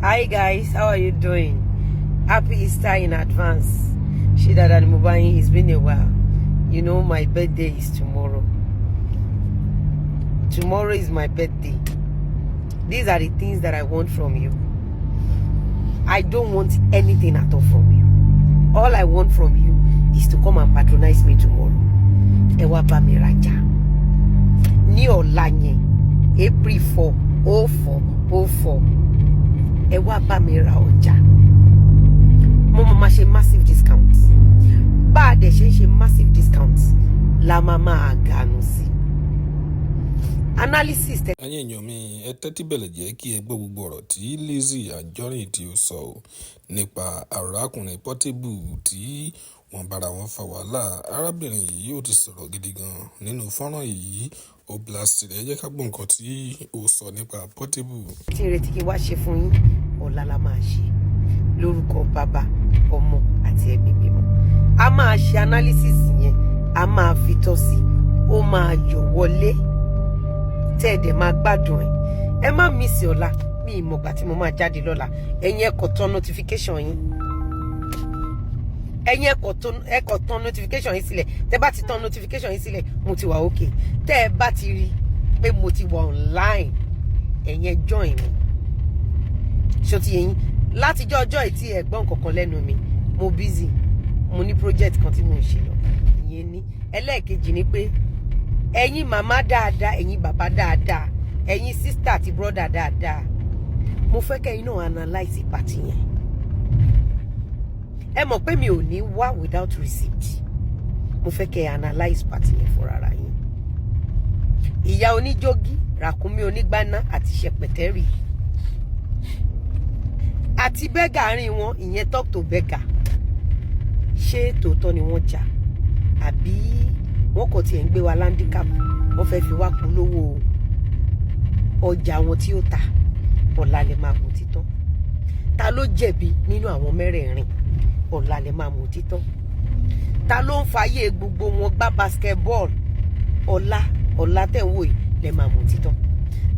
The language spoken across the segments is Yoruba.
Hi guys, how are you doing? Happy Easter in advance. Shida and Mubayi, it's been a while. You know my birthday is tomorrow. Tomorrow is my birthday. These are the things that I want from you. I don't want anything at all from you. All I want from you is to come and patronize me tomorrow. Ewa ba mi raja. Ní ọ̀la yẹn, April 4, 04. Ewa ba mi ra ọjà. Mo ma ṣe massive discounts. Bá de ṣe massive discounts. La mama ganu sí. Analysis te. Ẹ̀yin èèyàn mi, ẹ tẹ́tí bẹ̀lẹ̀ jẹ́ kí ẹ gbọ́ gbogbo ọ̀rọ̀ tí Lizzy Anjorin tí ó sọ nípa arákùnrin Portable tí wọ́n bára wọn fa wàhálà. Arábìnrin yìí yóò ti sọ̀rọ̀ gidi gan nínú fọ́nrán yìí. Ó blast rẹ̀, ẹ jẹ́ ká gbọ́ nǹkan tí ó sọ nípa Portable. Tí ìrètí kí wá ṣe fún yín, ọ̀la la máa ṣe. Lórúkọ Bàbá, Ọmọ àti Ẹ̀mí Mímọ́. A máa ṣe analysis yẹn, a máa fi tọ́ sí, ó máa yọ̀ wọlé. Tẹ́ẹ̀dẹ̀ máa gbádùn ẹ̀. Ẹ má miss ọ̀la, mi ìmọ̀gbà tí mo máa jáde lọ́la. Ẹ̀yin ẹ kọ tán notification yín. Ẹ̀yin ẹ kọ tán notification yín sílẹ̀. Tẹ́ bá ti tán notification yín sílẹ̀, mo ti wà okay. Tẹ́ ẹ bá ti rí pé mo ti wà online, ẹ̀yin ẹ join mi. Ṣó ti yín látijọ́ ọjọ́ ìtí ẹ gbọ́ nǹkan kan lẹ́nu mi. Mo busy. Mo ní project kan tí mo ń ṣe lọ. Ìyẹn ni. Ẹlẹ́ẹ̀kejì ni pé ẹ̀yin màmá dáadáa, ẹ̀yin bàbá dáadáa, ẹ̀yin sister àti brother dáadáa. Mo fẹ́ kẹ́ ẹ̀yin náà analyse party yẹn. Ẹ mọ̀ pé mi ò ní wá without receipt. Mo fẹ́ kẹ́ analyse party yẹn fúnra ara yín. Ìyá oníjógí, ràkúnmí onígbáná àti ṣẹpẹtẹ́rì. Àti bẹ́gà àárín wọn, ìyẹn talk to bẹ́gà. Ṣé tòótọ́ ni wọ́n jà? Àbí wọ́n kò tiẹ̀ ń gbé wa landicap, wọ́n fẹ́ fi wá polówó ọjà wọn tí ó ta. Ọ̀la lẹ máa mú títọ́. Ta ló jẹ̀bi nínú àwọn mẹ́rẹ̀ẹ̀rin? Ọ̀la lẹ máa mú títọ́. Ta ló ń fàyè gbogbo wọn gbá basketball? Ọ̀la tẹ̀ ń wò yìí lẹ máa mú títọ́.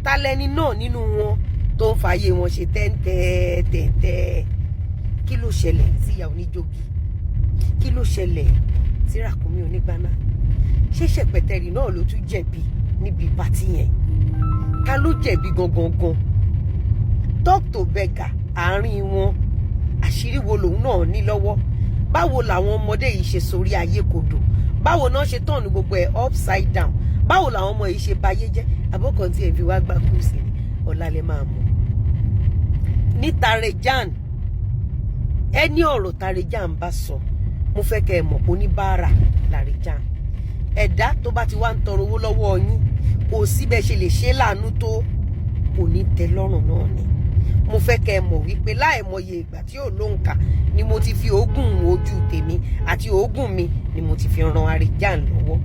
Ta lẹni náà nínú wọn tó ń fàyè wọn ṣe tẹ́ntẹ́? Kí ló ṣẹlẹ̀ sí ìyá oníjógi? Kí ló ṣẹlẹ̀ sí ràkúnmí onígbáná? Ṣé ṣẹpẹtẹrì náà ló tún jẹ̀bi níbi pàtí yẹn? Ta ló jẹ̀bi gangan? Talk to beggar àárín wọn, àṣírí wo lòun náà ní lọ́wọ́? Báwo làwọn ọmọdé yìí ṣe sórí ayé kodò? Báwo náà ṣe tọ̀nù gbogbo ẹ̀ upside down? Báwo làwọn ọmọ yìí ṣe bayé jẹ́? Àbọ̀kan tí ẹ̀ fi wá gbà kú sí ni ọ̀la lè máa mọ̀. Ní Tarejan, ẹni ọ̀rọ̀ Tarejan bá sọ, mo fẹ́ kẹ́ ẹ mọ̀ pé oníbàárà Tarejan. Ẹ̀dá tó bá ti wá ń tọrọ owó lọ́wọ́ yín, kò sí bẹ́ẹ̀ ṣe lè ṣe láàánú tó, kò ní tẹ́ lọ́rùn náà ni. Mo fẹ́ kẹ́ ẹ mọ̀ wípé láìmọye ìgbà tí ò lóǹkà ni mo ti fi òógùn ojú tèmi àti òógùn mi ni mo ti fi ran Tarejan lọ́wọ́.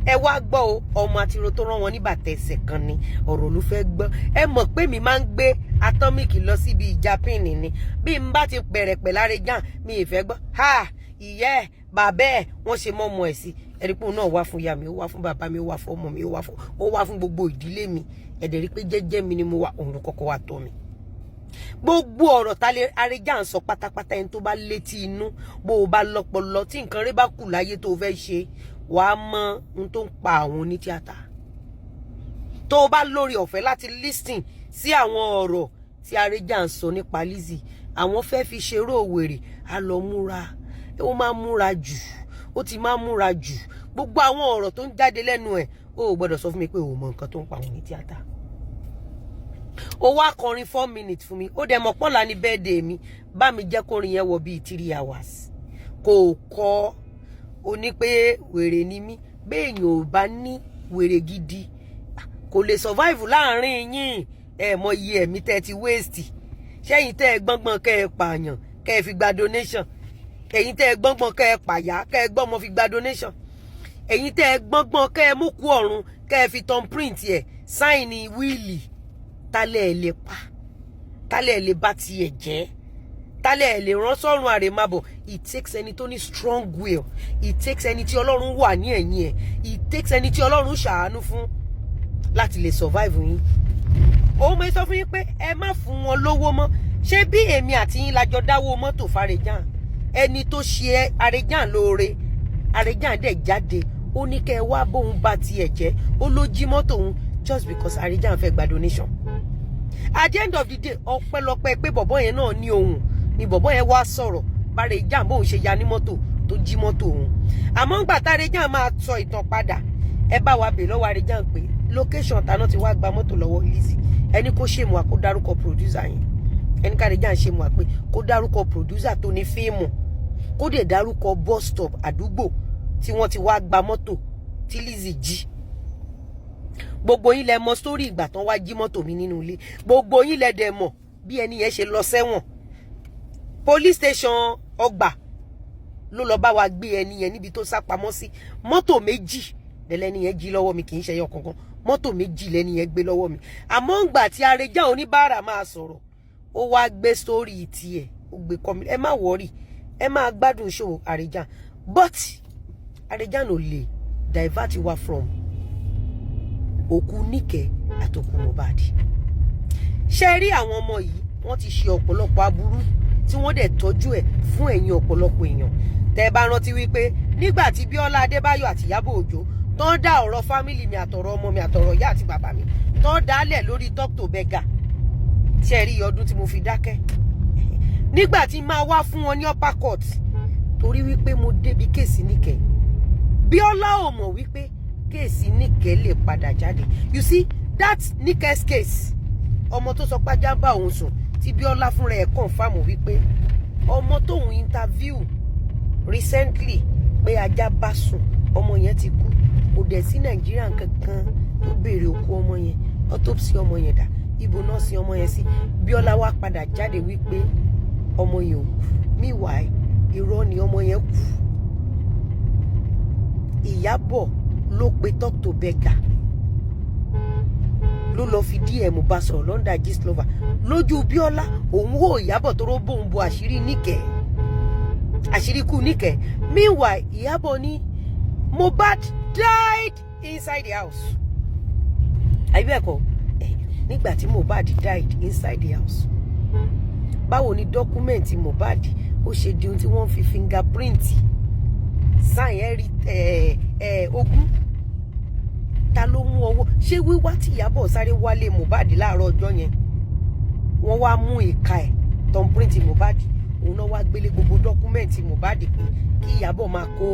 Ẹ wá gbọ́ o, ọmọ àtiró tó rán wọn ní bàtà ẹsẹ̀ kan ni ọ̀rọ̀ ló fẹ́ gbọ́. Ẹ mọ̀ pé mi máa ń gbé atomic lọ síbi ìjápín ni. Bí n bá ti pẹ̀rẹ̀pẹ̀ Tarejan, mi ì fẹ́ gbọ́. Ha! Ìyá ẹ̀, bàbá ẹ̀, wọ́n ṣe mọ́ ọmọ ẹ̀ sí. Ẹ̀rípò náà wá fún ìyá mi, ó wá fún bàbá mi, ó wá fún ọmọ mi, ó wá fún gbogbo ìdílé mi. Ẹ̀dẹ̀ rí pé jẹ́jẹ́ mi ni mo wà, òun kọ́kọ́ wá tọ́ mi. Gbogbo ọ̀rọ̀ Tarejan sọ pátápátá ẹni tó bá létí inú, bó o bá lọ́pọlọ tí nǹkan rẹ̀ bá kù láyé tó fẹ́ ṣe, wàá mọ ohun tó ń pa àwọn onítíátà. Tó o bá lórí ọ̀fẹ́ láti listen sí àwọn ọ̀rọ̀ tí Tarejan sọ nípa Lizzy, àwọn fẹ́ fi ṣeré òwèrè, a lọ múra. Ó máa múra jù, ó ti máa múra jù. Gbogbo àwọn ọ̀rọ̀ tó ń jáde lẹ́nu ẹ̀, ó gbọ́dọ̀ sọ fún mi pé o mọ nǹkan tó ń pa àwọn onítíátà. Ó wá kọrin 4 minutes fún mi, ó dẹ̀ mọ̀ pọ́nlá ní birthday mi, bá mi jẹ́ kórin yẹn wọ bíi 3 hours. Kò kọ́ ó ní pé wèrè ni mí. Béèyàn ò bá ní wèrè gidi, kò lè survive láàrin yín. Ẹ mọ iye ẹ̀mí tẹ́ ti waste. Ṣẹ́yìn tẹ́ ẹ gbọ́ngbọ́n kẹ́ ẹ pààyàn, kẹ́ ẹ fi gba donation. Ẹ̀yin tẹ́ ẹ gbọ́ngbọ́n kẹ́ ẹ pàyà, kẹ́ ẹ gbọ́mọ fi gba donation. Ẹ̀yin tẹ́ ẹ gbọ́ngbọ́n kẹ́ ẹ mú kú ọ̀run, kẹ́ ẹ fi ton print ẹ̀, sign wíìlì. Tálẹ̀ ẹ lè pa, tálẹ̀ ẹ lè bá tiẹ̀ jẹ́, tálẹ̀ ẹ lè rán sọ́run àrèmábọ̀. It takes ẹni tó ní strong will. It takes ẹni tí Ọlọ́run wà ní ẹ̀yìn ẹ̀. It takes ẹni tí Ọlọ́run ṣàánú fún láti lè survive yín. òun mo sọ fún yín pé ẹ má fún wọn lówó mọ́ ṣé bí èmi àti yín lájọ dáwó mọ́tò fàrẹ̀jàn ẹni tó ṣe Àrẹ̀jàn lóore Àrẹ̀jàn dẹ̀ jáde ó ní kẹ́ ẹ wá bóun bá tiẹ̀ jẹ́ ó ló jí mọ́tò òun just because Àrẹ̀jàn fẹ́ gba donation. At the end of the day ọpẹ́lọpẹ́ pé bọ̀bọ́ yẹn náà ní ohùn ni bọ̀bọ́ yẹn wá sọ̀rọ̀ b'Àrẹ̀jàn bóun ṣe ya ní mọ́tò tó jí mọ́tò òun. Àmọ́ ńgbà t'Àrẹ̀jàn máa sọ ìtàn padà ẹ bá wa bè lọ́wọ́ Àrẹ̀jàn pé location tàná ti wá gba mọ́tò lọ́wọ́ Lizzy ẹni kó ṣèmù àkó dárúkọ producer yẹn ẹni k'Àrẹ̀jàn ṣèmù àpé kó dárúkọ producer tó ní fíìmù kó dẹ̀ dárúkọ bus stop àdúgbò tí wọ́n ti wá gba mọ́tò tí Lizzy jí. Gbogbo yín lẹ mọ̀ story ìgbà tán wá jí mọ́tò mi nínú ilé gbogbo yín lẹ dẹ̀ mọ̀ bí ẹni yẹn ṣe lọ sẹ́wọ̀n police station Ọgbà ló lọ bá wa gbé ẹni yẹn níbi tó sá pamọ́ sí mọ́tò méjì lẹ́ni yẹn jí lọ́wọ́ mi kì í ṣe ẹyọ kankan mọ́tò méjì lẹ́ni yẹn gbé lọ́wọ́ mi. Àmọ́ ńgbà tí Àrẹ̀jàn oníbàárà máa sọ̀rọ̀ ó wá gbé story tiẹ̀ ó gbé kọ́mi ẹ má wọ́rì ẹ máa gbádùn show Àrẹ̀jàn but Àrẹ̀jàn ò lè divert wa from òkú Níkẹ́ àtòkù Mohbad. Ṣé rí àwọn ọmọ yìí wọ́n ti ṣe ọ̀pọ̀lọpọ̀ aburú tí wọ́n dẹ̀ tọ́jú ẹ̀ fún ẹ̀yin ọ̀pọ̀lọpọ̀ èèyàn. Tẹ́ bá rántí wípé nígbà tí Bíọ́lá Adébáyọ̀ àti Ìyábọ̀ Òjó tán dá ọ̀rọ̀ fámìlì mi àtọ̀rọ̀ ọmọ mi àtọ̀rọ̀ ìyá àti bàbá mi tán dálẹ̀ lórí Talk to Beggar. Ṣé rí ọdún tí mo fi dákẹ́ nígbà tí máa wá fún wọn ní upper court torí wípé mo débi kéèsì Níkẹ́. Bíọ́lá ò mọ̀ wípé kéèsì Níkẹ́ lè padà jáde. You see that Níkẹ́'s case ọmọ tó sọ pé ajá bá òun sùn tí Bíọ́lá fúnra ẹ̀ confirm wípé ọmọ tóun interview recently pé ajá bá sùn ọmọ yẹn ti kú kò dẹ̀ sí Nàìjíríà kankan tó béèrè òkú ọmọ yẹn autopsy ọmọ yẹn dà ibo náà sí ọmọ yẹn sí. Bíọ́lá wá padà jáde wípé ọmọ yẹn ò kú meanwhile irọ́ ni ọmọ yẹn kú. Ìyábọ̀ ló pe Talk to Beggar ló lọ fi DM bá sọ̀rọ̀ London Gist Lover lójú Bíọ́lá òun wò Ìyábọ̀ tó bóun bo àṣírí Níkẹ́ àṣírí ikú Níkẹ́. Meanwhile Ìyábọ̀ ní Mohbad died inside the house. Àyíbẹ̀kọ nígbà tí Mohbad died inside the house báwo ni dọ́kúmẹ̀ntì Mohbad ó ṣe di ohun tí wọ́n fi fingerprint sign ẹ̀rí ogún ta ló mú ọwọ́ ṣé wíwá tí Ìyábọ̀ sáré wálé Mohbad láàárọ̀ ọjọ́ yẹn wọ́n wá mú ìka ẹ̀ thumbprint Mohbad òun náà wá gbélé gbogbo dọ́kúmẹ̀ntì Mohbad pé kí Ìyábọ̀ máa kó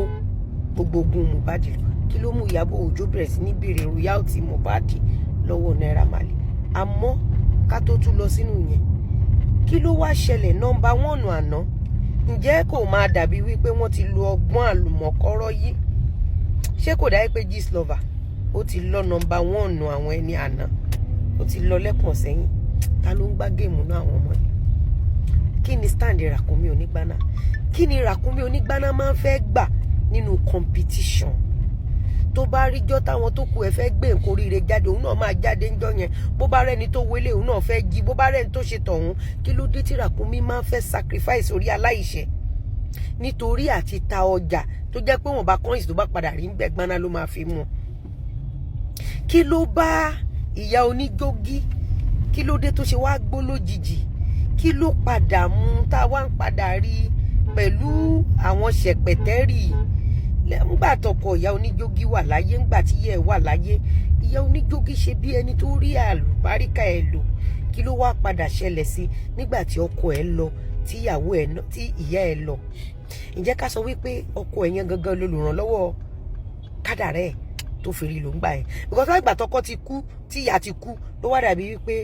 gbogbo ogun Mohbad lọ. Kí ló mú Ìyábọ̀ Òjó bẹ̀rẹ̀ sí ní béèrè royalty Mohbad lọ́wọ́ Naira Marley. Àmọ́ ká tó tún lọ sínú yẹn kí ló wá ṣẹlẹ̀ nọ́mbà 1 àná ǹjẹ́ kò máa dàbí wípé wọ́n ti lo ọgbọ́n àlùmọ̀kọ́rọ́ yìí ṣé kò dáyé pé Gist Lover ó ti lọ nọ́mbà 1 àwọn ẹni àná ó ti lọ lẹ́pọ̀n sẹ́yìn ta ló ń gbá géèmù náà àwọn ọmọ yìí. Kí ni stand Ràkúnmí Onígbáná kí ni Ràkúnmí Onígbáná máa ń fẹ́ gbà nínú competition tó bá rí jọ́ táwọn tó kù ẹ fẹ́ gbé nǹkan oríire jáde òun náà máa jáde ńjọ́ yẹn bó bá rẹ́ni tó wọlé òun náà fẹ́ jí bó bá rẹ́ni tó ṣe tọ̀hún kí ló dé tí Ràkúnmí máa ń fẹ́ sacrifice orí aláìṣẹ̀ nítorí àti ta ọjà tó jẹ́ pé wọ́n bá coins tó bá padà rí ńbẹ̀ Gbáná ló máa fi mú. Kí ló bá ìyá oníjógí kí ló dé tó ṣe wá gbó lójijì kí ló padà mú tá a wá ń padà rí pẹ̀lú àwọn ṣẹ̀pẹ̀tẹ́rì ńgbà tọkọ ìyá oníjógí wà láyé ńgbà tí ìyá ẹ̀ wà láyé ìyá oníjógí ṣe bí ẹni tó rí àlùbáríkà ẹ̀ lò kí ló wá padà ṣẹlẹ̀ sí nígbà tí ọkọ ẹ̀ lọ tí ìyàwó ẹ̀ tí ìyá ẹ̀ lọ. Ǹjẹ́ ká sọ wípé ọkọ ẹ̀ yẹn gangan lolùrànlọ́wọ́ kádàrá ẹ̀ tó fi rí ló ń gbà ẹ̀ because láìgbà tọkọ ti kú tí ìyá ti kú ló wá dàbí wípé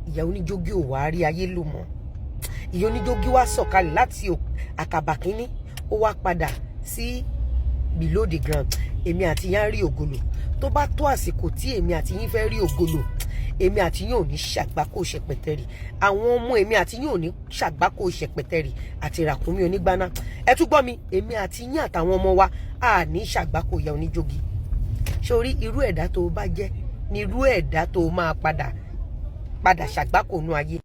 ìyá oníjógí ò wá rí ayé lò mọ́. Ìyá oníjógí wá sọ̀kalẹ̀ láti àkàbà kínní ó wá padà sí below the ground. Èmi àti yín rí ògolo tó bá tó àsìkò tí èmi àti yín fẹ́ rí ògolo èmi àti yín ò ní ṣàgbákò ṣẹpẹtẹrì àwọn ọmọ èmi àti yín ò ní ṣàgbákò ṣẹpẹtẹrì àti Ràkúnmí Onígbáná. Ẹ tún gbọ́ mi èmi àti yín àtàwọn ọmọ wa à ní ṣàgbákò ìyá oníjógí. Sórí irú ẹ̀dá tó bá jẹ́ ni irú ẹ̀dá tó máa padà ṣàgbákò nú ayé.